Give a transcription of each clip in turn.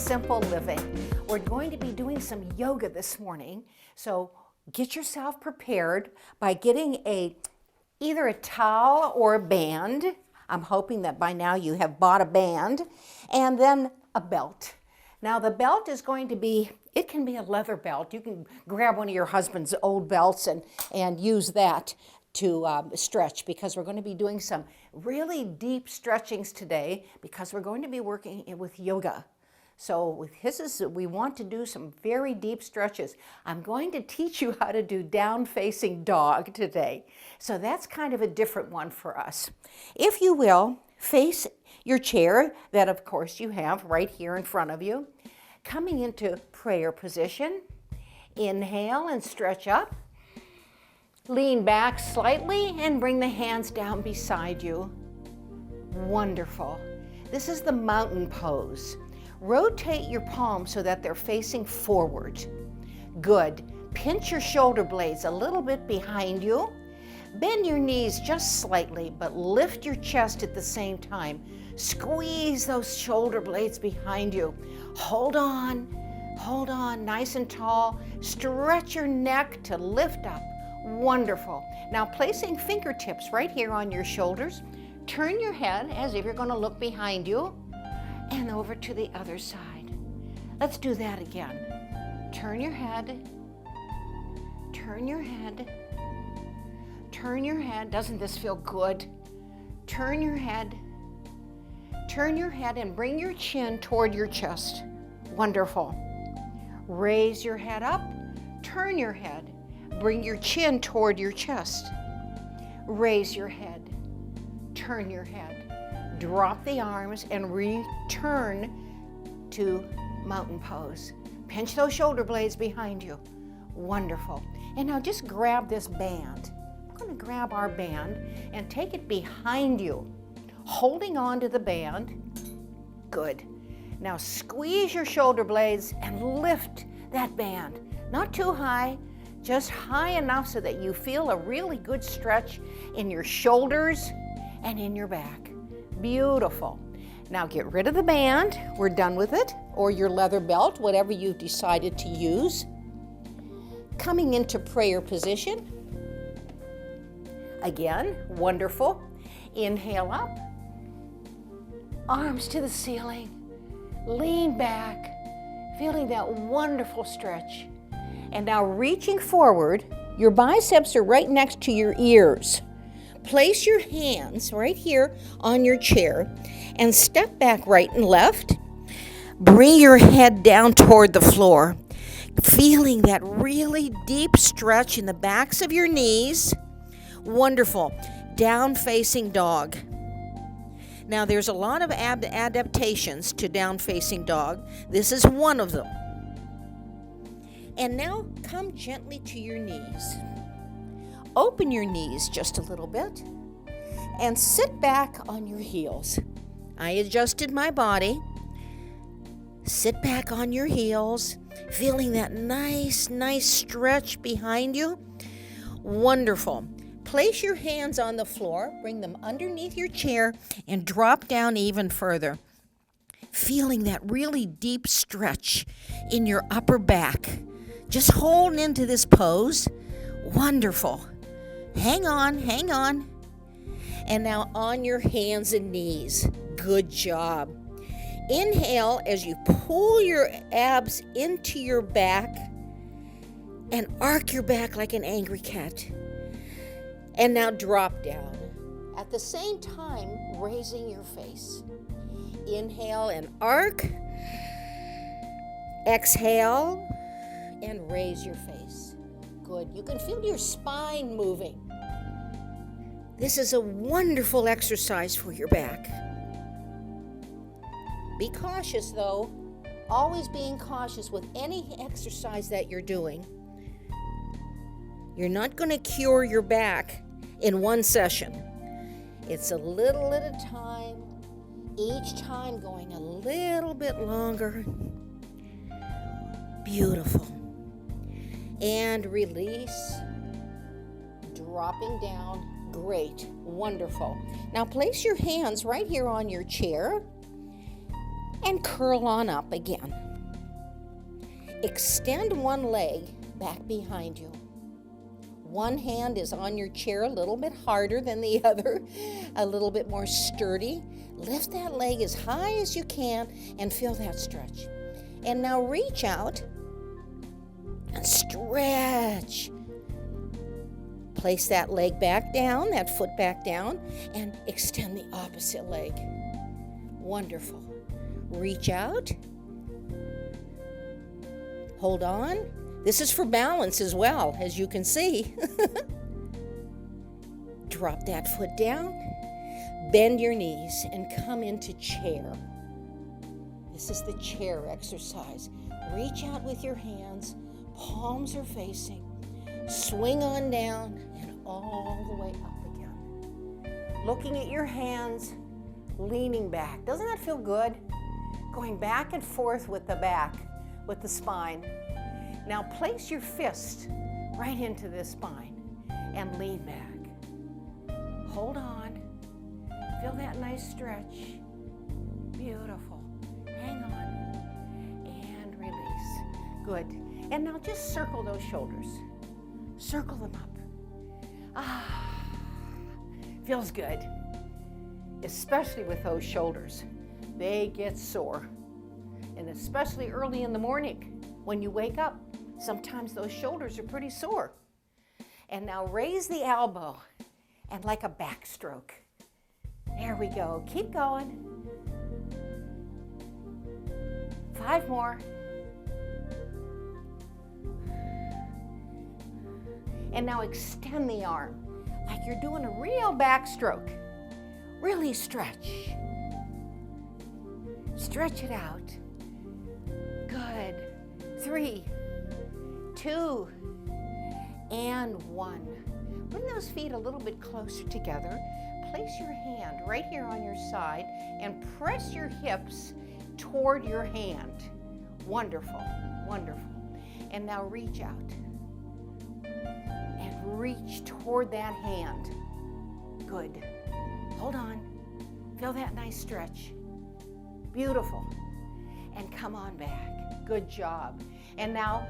simple living. We're going to be doing some yoga this morning, so get yourself prepared by getting either a towel or a band. I'm hoping that by now you have bought a band, and then a belt. Now the belt is going to be, it can be a leather belt. You can grab one of your husband's old belts and use that to stretch, because we're going to be doing some really deep stretchings today because we're going to be working with yoga. So with his, we want to do some very deep stretches. I'm going to teach you how to do down-facing dog today. So that's kind of a different one for us. If you will, face your chair that of course you have right here in front of you. Coming into prayer position. Inhale and stretch up. Lean back slightly and bring the hands down beside you. Wonderful. This is the mountain pose. Rotate your palms so that they're facing forward. Good. Pinch your shoulder blades a little bit behind you. Bend your knees just slightly, but lift your chest at the same time. Squeeze those shoulder blades behind you. Hold on, nice and tall. Stretch your neck to lift up. Wonderful. Now placing fingertips right here on your shoulders, turn your head as if you're going to look behind you and over to the other side. Let's do that again. Turn your head, turn your head, turn your head. Doesn't this feel good? Turn your head and bring your chin toward your chest. Wonderful. Raise your head up, turn your head. Bring your chin toward your chest. Raise your head. Turn your head. Drop the arms and return to mountain pose. Pinch those shoulder blades behind you. Wonderful. And now just grab this band. I'm going to grab our band and take it behind you, holding on to the band. Good. Now squeeze your shoulder blades and lift that band. Not too high. Just high enough so that you feel a really good stretch in your shoulders and in your back. Beautiful. Now get rid of the band. We're done with it. Or your leather belt, whatever you've decided to use. Coming into prayer position. Again, wonderful. Inhale up. Arms to the ceiling. Lean back, feeling that wonderful stretch. And now reaching forward, your biceps are right next to your ears. Place your hands right here on your chair and step back right and left. Bring your head down toward the floor, feeling that really deep stretch in the backs of your knees. Wonderful. Down-facing dog. Now there's a lot of adaptations to down-facing dog. This is one of them. And now come gently to your knees. Open your knees just a little bit and sit back on your heels. I adjusted my body. Sit back on your heels, feeling that nice stretch behind you. Wonderful. Place your hands on the floor, bring them underneath your chair, and drop down even further. Feeling that really deep stretch in your upper back. Just holding into this pose. Wonderful. Hang on. And now on your hands and knees. Good job. Inhale as you pull your abs into your back and arc your back like an angry cat. And now drop down. At the same time, raising your face. Inhale and arc. Exhale and raise your face. Good. You can feel your spine moving. This is a wonderful exercise for your back. Be cautious though. Always being cautious with any exercise that you're doing. You're not going to cure your back in one session. It's a little at a time, each time going a little bit longer. Beautiful. And release, dropping down. Great, wonderful. Now place your hands right here on your chair and curl on up again. Extend one leg back behind you. One hand is on your chair a little bit harder than the other, a little bit more sturdy. Lift that leg as high as you can and feel that stretch. And now reach out and stretch. Place that leg back down, that foot back down, and extend the opposite leg. Wonderful. Reach out. Hold on. This is for balance as well, as you can see. Drop that foot down. Bend your knees and come into chair. This is the chair exercise. Reach out with your hands. Palms are facing. Swing on down and all the way up again. Looking at your hands, leaning back. Doesn't that feel good? Going back and forth with the back, with the spine. Now place your fist right into the spine and lean back. Hold on. Feel that nice stretch. Beautiful. Hang on and release. Good. And now just circle those shoulders. Circle them up. Feels good. Especially with those shoulders. They get sore. And especially early in the morning when you wake up. Sometimes those shoulders are pretty sore. And now raise the elbow and like a backstroke. There we go. Keep going. 5 more. And now extend the arm like you're doing a real backstroke. Really stretch. Stretch it out. Good. 3, 2, and 1. Bring those feet a little bit closer together. Place your hand right here on your side and press your hips toward your hand. Wonderful, wonderful. And now reach out and reach toward that hand. Good. Hold on. Feel that nice stretch. Beautiful. And come on back. Good job. And now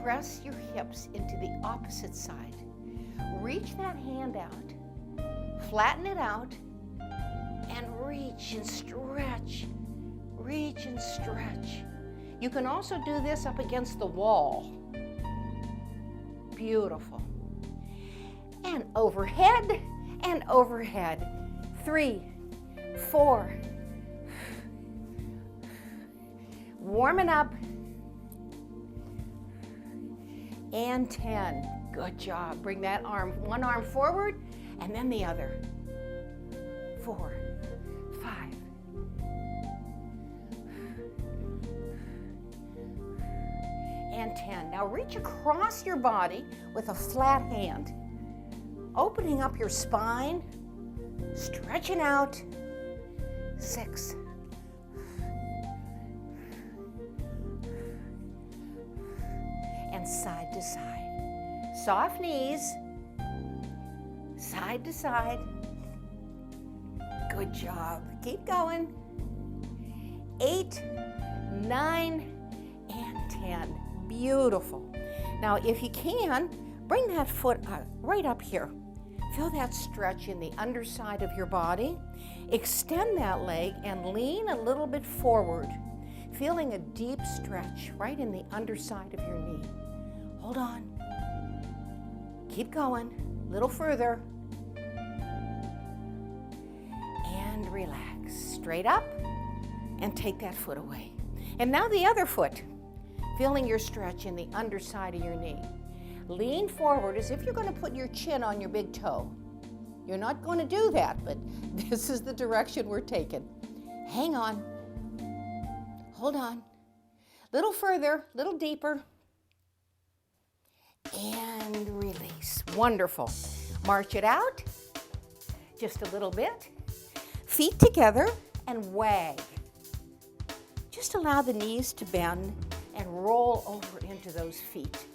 press your hips into the opposite side. Reach that hand out. Flatten it out. And reach and stretch. Reach and stretch. You can also do this up against the wall. Beautiful. And overhead and overhead. 3, 4. Warming up. And 10. Good job. Bring that arm, one arm forward and then the other. 4, 5. And 10. Now reach across your body with a flat hand. Opening up your spine, stretching out. 6. And side to side. Soft knees, side to side. Good job. Keep going. 8, 9, and 10. Beautiful. Now, if you can, bring that foot right up here. Feel that stretch in the underside of your body. Extend that leg and lean a little bit forward, feeling a deep stretch right in the underside of your knee. Hold on. Keep going. A little further. And relax. Straight up and take that foot away. And now the other foot. Feeling your stretch in the underside of your knee. Lean forward as if you're going to put your chin on your big toe. You're not going to do that, but this is the direction we're taking. Hang on. Hold on. Little further, little deeper. And release. Wonderful. March it out. Just a little bit. Feet together and wag. Just allow the knees to bend and roll over into those feet.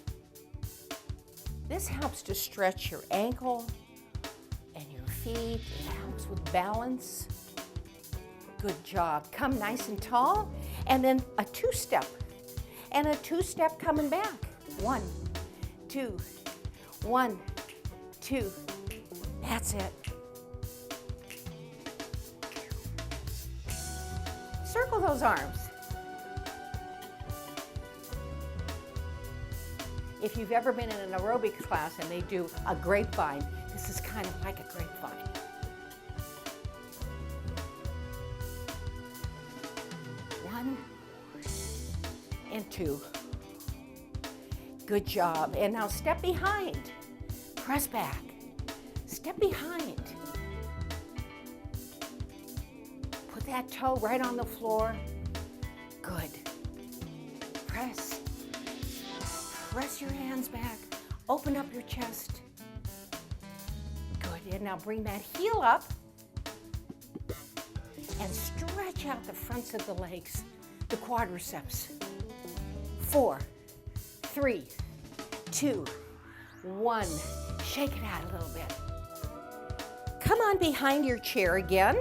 This helps to stretch your ankle and your feet. It helps with balance. Good job. Come nice and tall, and then a two-step, and a two-step coming back. 1, 2, 1, 2. That's it. Circle those arms. If you've ever been in an aerobics class and they do a grapevine, this is kind of like a grapevine. 1 and 2. Good job. And now step behind. Press back. Step behind. Put that toe right on the floor. Good. Press. Press your hands back. Open up your chest. Good. And now bring that heel up and stretch out the fronts of the legs, the quadriceps. 4, 3, 2, 1. Shake it out a little bit. Come on behind your chair again.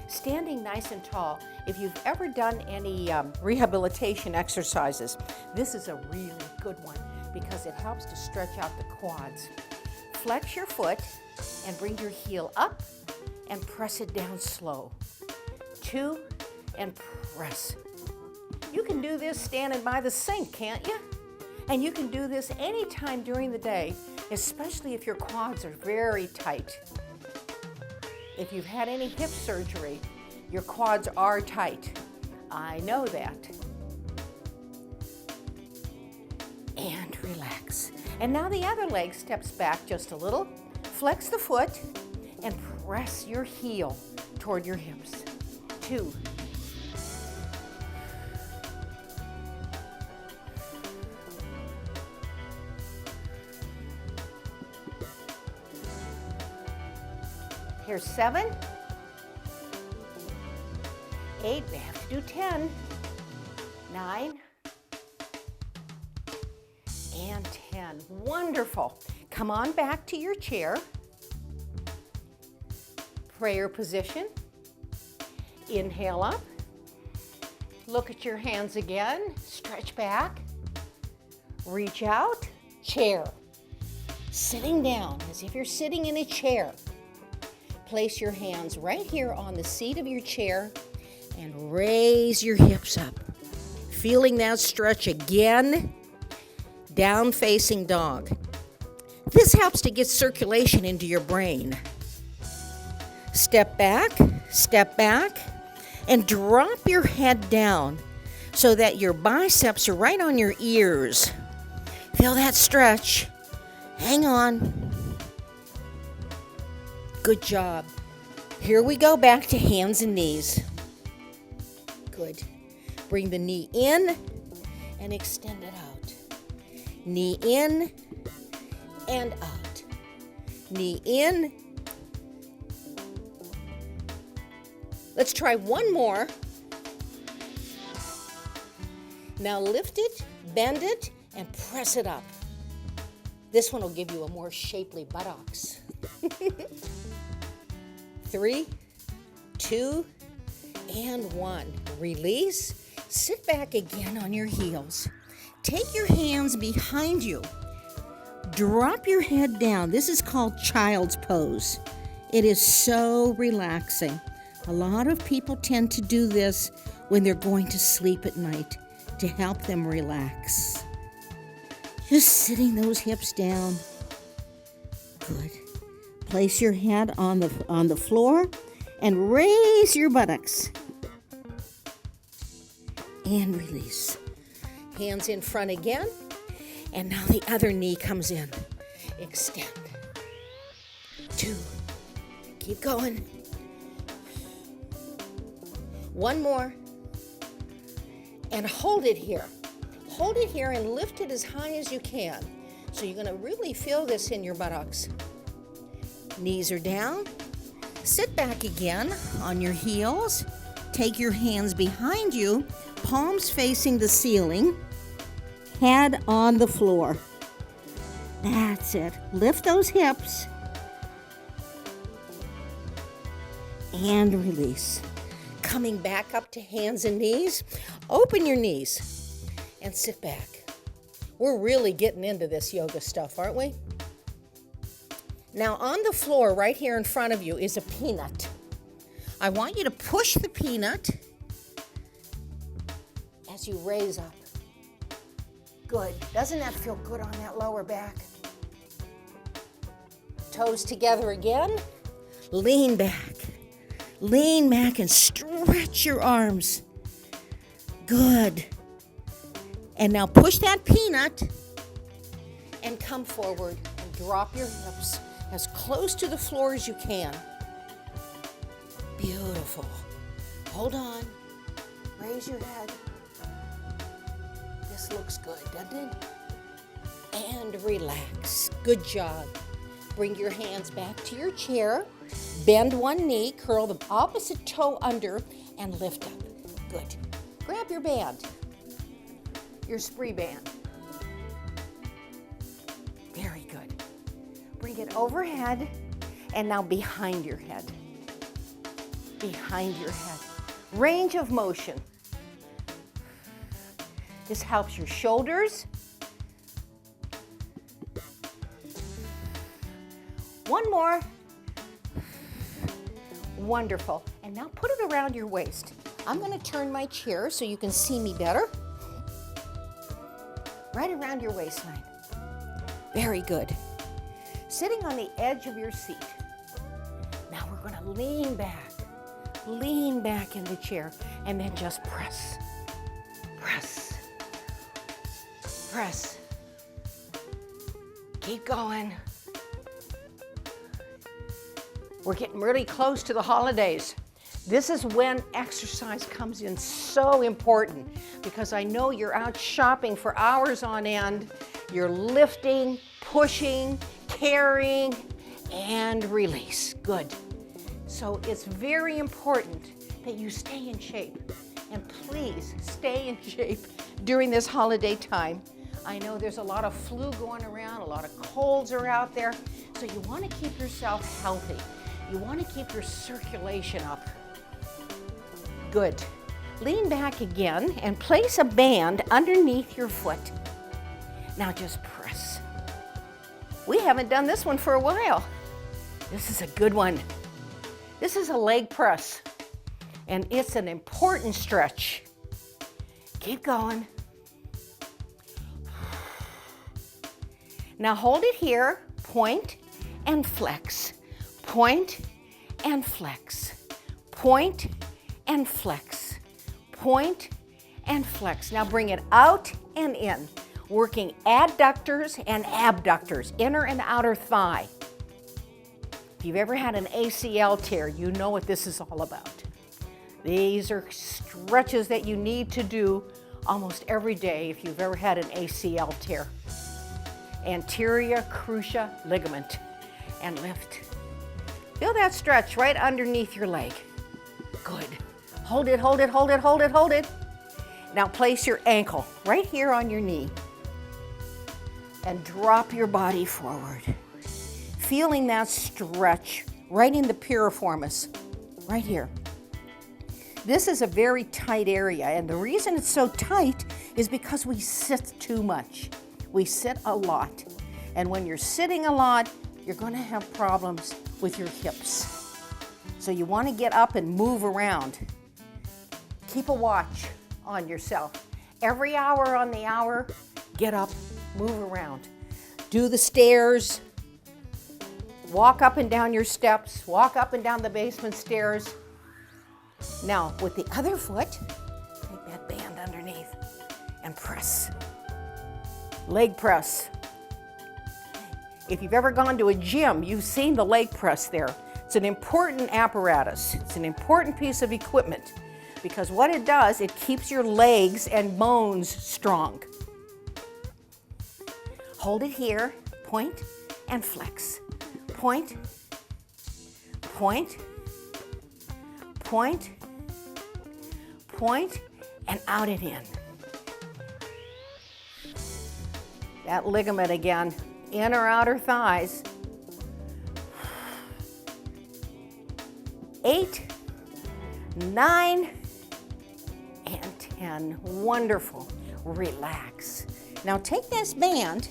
Standing nice and tall. If you've ever done any rehabilitation exercises, this is a really good one because it helps to stretch out the quads. Flex your foot and bring your heel up and press it down slow. 2, and press. You can do this standing by the sink, can't you? And you can do this anytime during the day, especially if your quads are very tight. If you've had any hip surgery, your quads are tight. I know that. And relax. And now the other leg steps back just a little. Flex the foot and press your heel toward your hips. 2. Here's 7, 8, we have to do 10, 9, and 10. Wonderful. Come on back to your chair. Prayer position. Inhale up. Look at your hands again. Stretch back. Reach out. Chair. Sitting down as if you're sitting in a chair. Place your hands right here on the seat of your chair and raise your hips up. Feeling that stretch again. Down facing dog. This helps to get circulation into your brain. Step back, and drop your head down so that your biceps are right on your ears. Feel that stretch. Hang on. Good job. Here we go back to hands and knees. Good. Bring the knee in and extend it out. Knee in and out. Knee in. Let's try one more. Now lift it, bend it, and press it up. This one will give you a more shapely buttocks. 3, 2, and 1. Release. Sit back again on your heels. Take your hands behind you. Drop your head down. This is called child's pose. It is so relaxing. A lot of people tend to do this when they're going to sleep at night to help them relax. Just sitting those hips down. Good. Place your head on the floor and raise your buttocks. And release. Hands in front again. And now the other knee comes in. Extend. 2. Keep going. 1 more. And hold it here. Hold it here and lift it as high as you can. So you're going to really feel this in your buttocks. Knees are down. Sit back again on your heels. Take your hands behind you, palms facing the ceiling, head on the floor. That's it. Lift those hips and release. coming back up to hands and knees. Open your knees and sit back. We're really getting into this yoga stuff, aren't we? Now on the floor right here in front of you is a peanut. I want you to push the peanut as you raise up. Good. Doesn't that feel good on that lower back? Toes together again. Lean back. Lean back and stretch your arms. Good. And now push that peanut and come forward and drop your hips as close to the floor as you can. Beautiful. Hold on. Raise your head. This looks good, doesn't it? And relax. Good job. Bring your hands back to your chair. Bend one knee, curl the opposite toe under, and lift up. Good. Grab your band, your spree band. Very good. Bring it overhead, and now behind your head. Behind your head. Range of motion. This helps your shoulders. One more. Wonderful. And now put it around your waist. I'm going to turn my chair so you can see me better. Right around your waistline. Very good. Sitting on the edge of your seat. Now we're going to lean back. Lean back in the chair and then just press. Press. Press. Keep going. We're getting really close to the holidays. This is when exercise comes in so important because I know you're out shopping for hours on end. You're lifting, pushing, carrying, and release. Good. So it's very important that you stay in shape. And please stay in shape during this holiday time. I know there's a lot of flu going around, a lot of colds are out there. So you want to keep yourself healthy. You want to keep your circulation up. Good. Lean back again and place a band underneath your foot. Now just press. We haven't done this one for a while. This is a good one. This is a leg press, and it's an important stretch. Keep going. Now hold it here, point and flex. Point and flex. Point and flex. Point and flex. Now bring it out and in, working adductors and abductors, inner and outer thigh. If you've ever had an ACL tear, you know what this is all about. These are stretches that you need to do almost every day if you've ever had an ACL tear. Anterior cruciate ligament. And lift. Feel that stretch right underneath your leg. Good. Hold it, hold it, hold it, hold it, hold it. Now place your ankle right here on your knee and drop your body forward. Feeling that stretch right in the piriformis, right here. This is a very tight area, and the reason it's so tight is because we sit too much. We sit a lot. And when you're sitting a lot, you're going to have problems with your hips. So you want to get up and move around. Keep a watch on yourself. Every hour on the hour, get up, move around. Do the stairs. Walk up and down your steps. Walk up and down the basement stairs. Now, with the other foot, take that band underneath and press. Leg press. If you've ever gone to a gym, you've seen the leg press there. It's an important apparatus. It's an important piece of equipment because what it does, it keeps your legs and bones strong. Hold it here, point and flex. Point, point, point, point, and out and in. That ligament again, inner outer thighs. 8, 9, and 10. Wonderful. Relax. Now take this band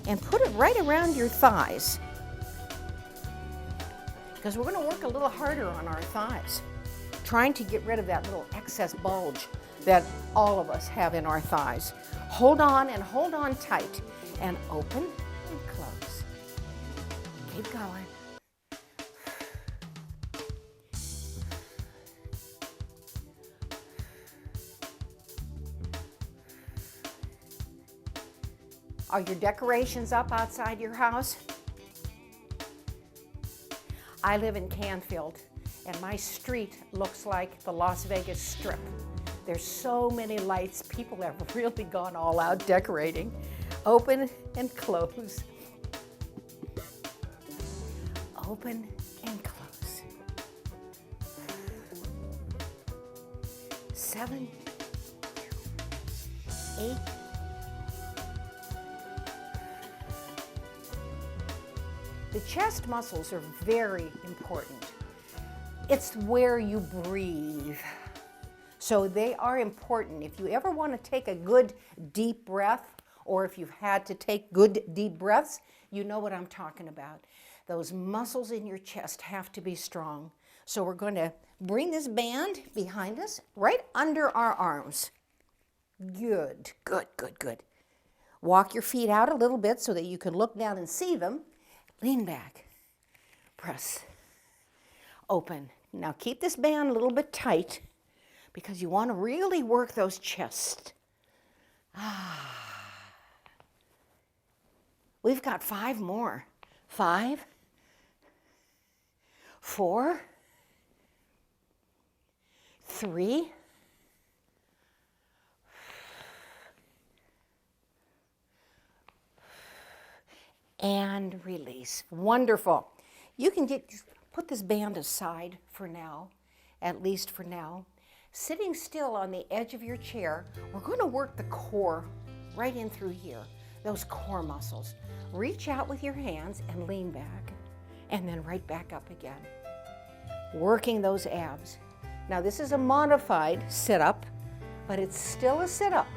and put it right around your thighs, because we're going to work a little harder on our thighs, trying to get rid of that little excess bulge that all of us have in our thighs. Hold on and hold on tight, and open and close. Keep going. Are your decorations up outside your house? I live in Canfield, and my street looks like the Las Vegas Strip. There's so many lights. People have really gone all out decorating. Open and close. Open and close. 7, 8, the chest muscles are very important. It's where you breathe. So they are important. If you ever want to take a good deep breath, or if you've had to take good deep breaths, you know what I'm talking about. Those muscles in your chest have to be strong. So we're going to bring this band behind us, right under our arms. Good, good, good, good. Walk your feet out a little bit so that you can look down and see them. Lean back, press, open. Now keep this band a little bit tight, because you want to really work those chests. We've got 5 more. 5, 4, 3, and release. Wonderful. You can put this band aside for now, at least for now. Sitting still on the edge of your chair, we're going to work the core right in through here, those core muscles. Reach out with your hands and lean back, and then right back up again. Working those abs. Now this is a modified sit-up, but it's still a sit-up.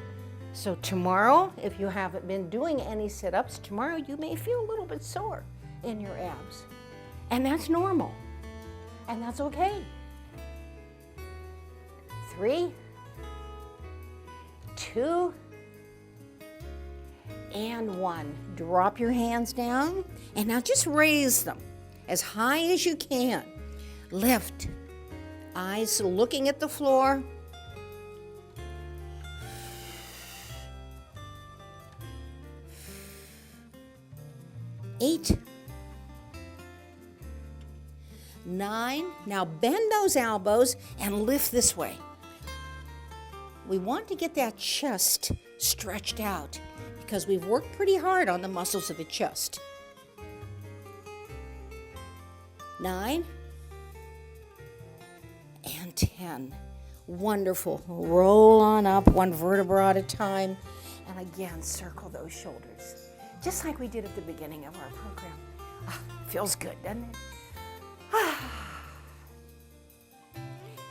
So tomorrow, if you haven't been doing any sit-ups, tomorrow you may feel a little bit sore in your abs. And that's normal, and that's okay. 3, 2, and 1. Drop your hands down, and now just raise them as high as you can. Lift. Eyes looking at the floor. 8, 9. Now bend those elbows and lift this way. We want to get that chest stretched out because we've worked pretty hard on the muscles of the chest. 9 and 10. Wonderful. Roll on up, one vertebra at a time. And again, circle those shoulders, just like we did at the beginning of our program. Feels good, doesn't it?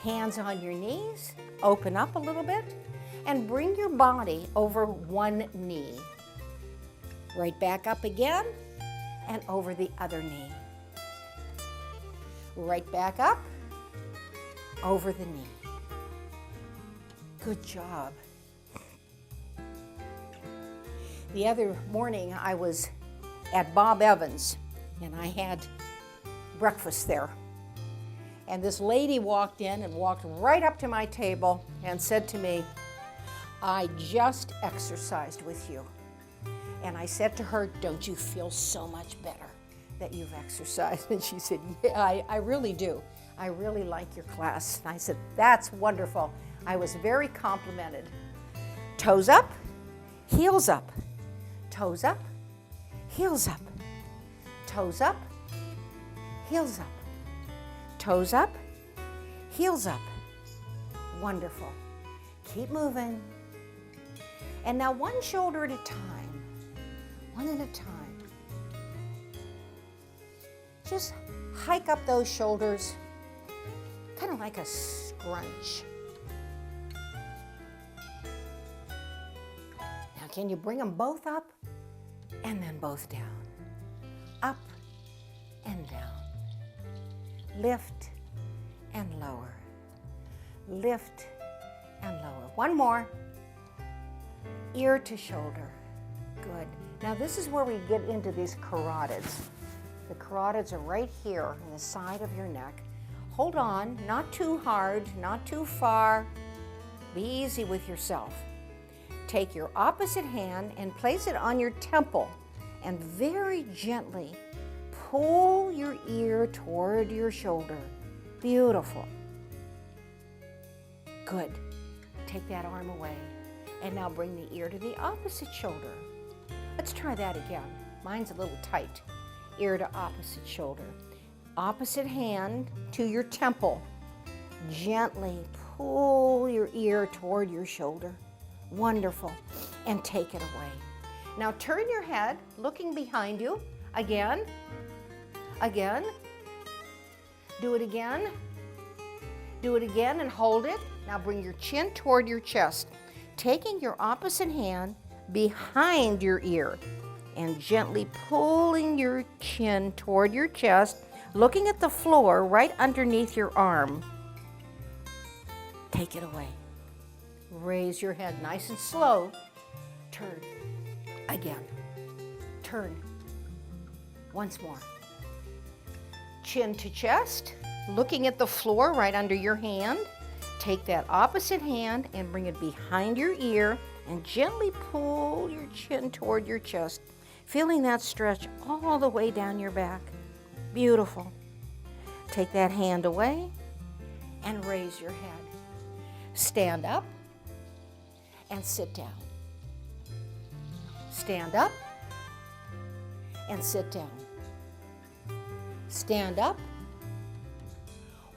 Hands on your knees, open up a little bit, and bring your body over one knee. Right back up again, and over the other knee. Right back up, over the knee. Good job. The other morning I was at Bob Evans, and I had breakfast there. And this lady walked in and walked right up to my table and said to me, "I just exercised with you." And I said to her, "Don't you feel so much better that you've exercised?" And she said, "Yeah, I really do. I really like your class." And I said, "That's wonderful." I was very complimented. Toes up, heels up. Toes up, heels up. Toes up, heels up. Toes up, heels up. Wonderful. Keep moving. And now one shoulder at a time. One at a time. Just hike up those shoulders, kind of like a scrunch. Now can you bring them both up and then both down? Up and down. Lift and lower. Lift and lower. One more. Ear to shoulder. Good. Now this is where we get into these carotids. The carotids are right here on the side of your neck. Hold on, not too hard, not too far. Be easy with yourself. Take your opposite hand and place it on your temple and very gently pull your ear toward your shoulder. Beautiful. Good. Take that arm away. And now bring the ear to the opposite shoulder. Let's try that again. Mine's a little tight. Ear to opposite shoulder. Opposite hand to your temple. Gently pull your ear toward your shoulder. Wonderful. And take it away. Now turn your head, looking behind you. Again. Again. Do it again. Do it again and hold it. Now bring your chin toward your chest. Taking your opposite hand behind your ear and gently pulling your chin toward your chest, looking at the floor right underneath your arm. Take it away. Raise your head nice and slow. Turn. Again. Turn. Once more. Chin to chest, looking at the floor right under your hand. Take that opposite hand and bring it behind your ear and gently pull your chin toward your chest, feeling that stretch all the way down your back. Beautiful. Take that hand away and raise your head. Stand up and sit down. Stand up and sit down. Stand up.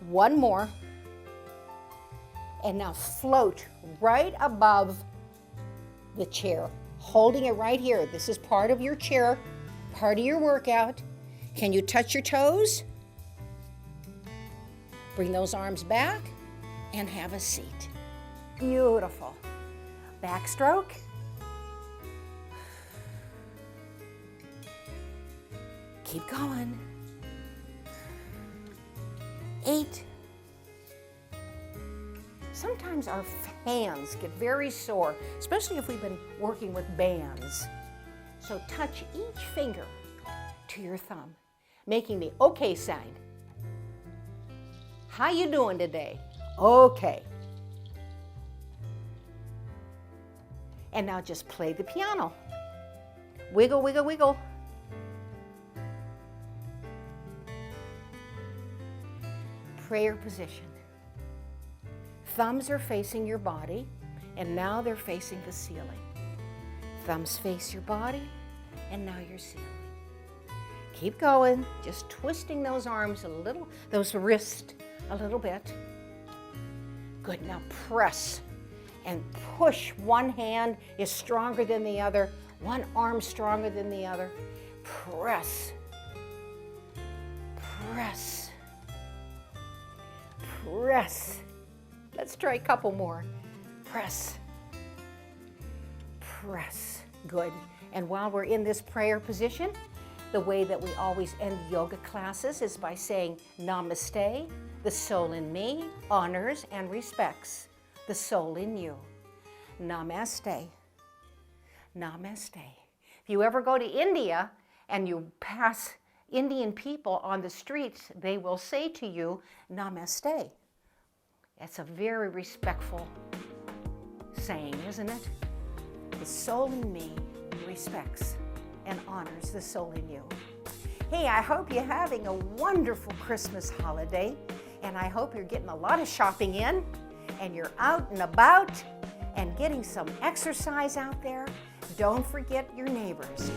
One more. And now float right above the chair, holding it right here. This is part of your chair, part of your workout. Can you touch your toes? Bring those arms back and have a seat. Beautiful. Backstroke. Keep going. 8. Sometimes our hands get very sore, especially if we've been working with bands. So touch each finger to your thumb, making the okay sign. How you doing today? Okay. And now just play the piano. Wiggle, wiggle, wiggle. Prayer position. Thumbs are facing your body, and now they're facing the ceiling. Thumbs face your body, and now your ceiling. Keep going, just twisting those arms a little, those wrists a little bit. Good, now press and push. One hand is stronger than the other, one arm stronger than the other. Press, press, press. Let's try a couple more. Press, press. Good. And while we're in this prayer position, the way that we always end yoga classes is by saying Namaste. The soul in me honors and respects the soul in you. Namaste. Namaste. If you ever go to India and you pass Indian people on the streets, they will say to you, Namaste. That's a very respectful saying, isn't it? The soul in me respects and honors the soul in you. Hey, I hope you're having a wonderful Christmas holiday, and I hope you're getting a lot of shopping in, and you're out and about and getting some exercise out there. Don't forget your neighbors.